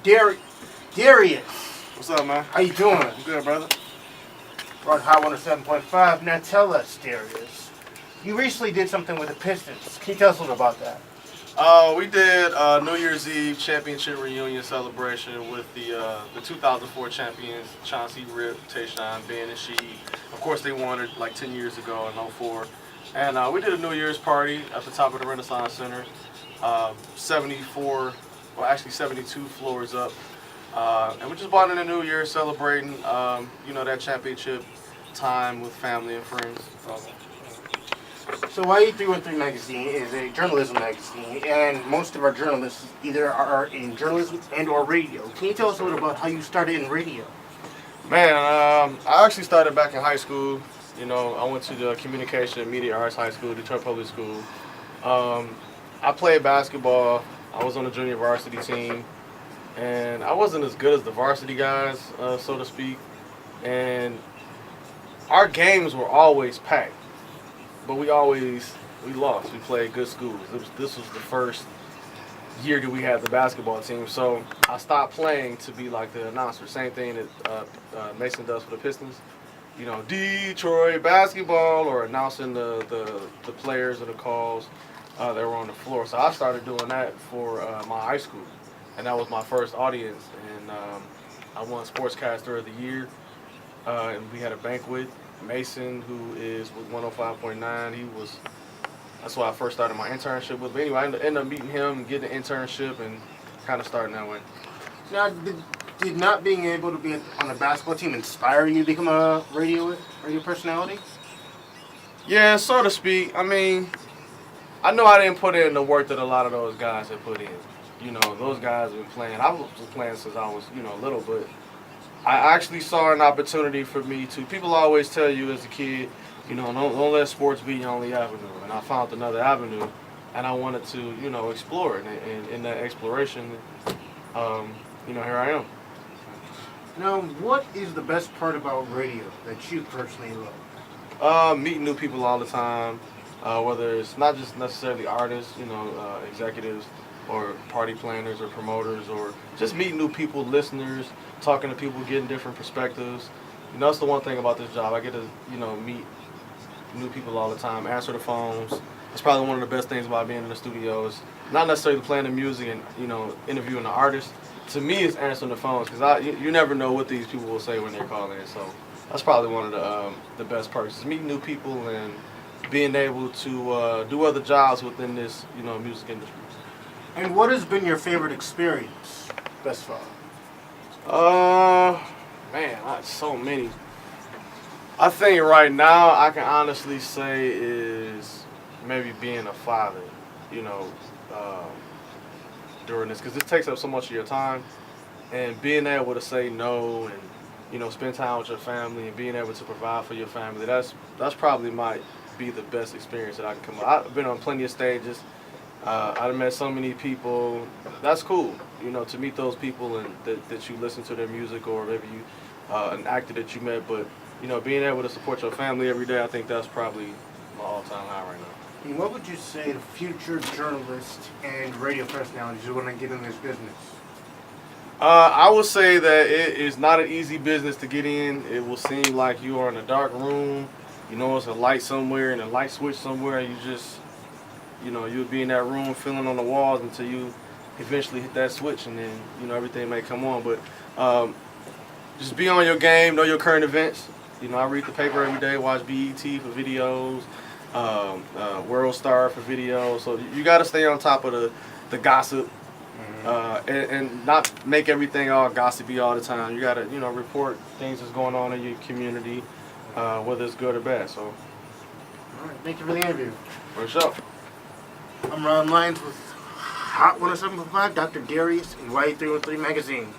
Darius, What's up, man? how you doing? I'm good, brother. We're on Hot 107.5. Now tell us, Darius, you recently did something with the Pistons. Can you tell us a little about that? We did New Year's Eve championship reunion celebration with the 2004 champions, Chauncey, Rip, Tayshaun, Ben, and She. Of course, they won it like 10 years ago in '04. And we did a New Year's party at the top of the Renaissance Center, 74, well actually 72 floors up. And we just bought in the New Year celebrating, that championship time with family and friends. So YE313 magazine is a journalism magazine, and most of our journalists either are in journalism and or radio. Can you tell us a little about how you started in radio? Man, I actually started back in high school. I went to the Communication and Media Arts High School, Detroit Public School. I played basketball. I was on the junior varsity team, and I wasn't as good as the varsity guys, so to speak. And our games were always packed, but we lost. We played good schools. This was the first year that we had the basketball team, so I stopped playing to be like the announcer. Same thing that Mason does for the Pistons. Detroit basketball, or announcing the players and the calls that were on the floor. So I started doing that for my high school, and that was my first audience. And I won Sportscaster of the Year, and we had a banquet. Mason, who is with 105.9, that's why I first started my internship with. But anyway, I ended up meeting him, getting an internship, and kind of starting that way. Now, did not being able to be on a basketball team inspire you to become a radio personality? Yeah, so to speak. I mean, I know I didn't put in the work that a lot of those guys had put in. Those guys have been playing. I was playing since I was, little, but I actually saw an opportunity for me to. People always tell you as a kid, don't let sports be your only avenue. And I found another avenue, and I wanted to, explore it. And in that exploration, here I am. Now, what is the best part about radio that you personally love? Meeting new people all the time, whether it's not just necessarily artists, executives, or party planners or promoters, or just meeting new people, listeners, talking to people, getting different perspectives. That's the one thing about this job. I get to, meet new people all the time, answer the phones. That's probably one of the best things about being in the studio is not necessarily playing the music and, interviewing the artist. To me, it's answering the phones, because you never know what these people will say when they're calling in. So that's probably one of the best perks, is meeting new people and being able to do other jobs within this, music industry. And what has been your favorite experience thus far? Man, so many. I think right now I can honestly say is maybe being a father, during this, because this takes up so much of your time, and being able to say no and spend time with your family and being able to provide for your family, that's probably might be the best experience that I can come up. I've been on plenty of stages. I've met so many people. That's cool, to meet those people and that you listen to their music, or maybe you an actor that you met. But being able to support your family every day, I think that's probably my all-time high right now. And what would you say to future journalists and radio personalities who want to get in this business? I would say that it is not an easy business to get in. It will seem like you are in a dark room. It's a light somewhere and a light switch somewhere. You just, you'll be in that room feeling on the walls until you eventually hit that switch, and then, everything may come on. But just be on your game, know your current events. I read the paper every day, watch BET for videos, World Star for videos. So you got to stay on top of the gossip, and not make everything all gossipy all the time. You got to, report things that's going on in your community, whether it's good or bad. So, all right, thank you for the interview. For sure. I'm Ron Lyons with Hot 107.5, Dr. Darius, and YE313 magazine.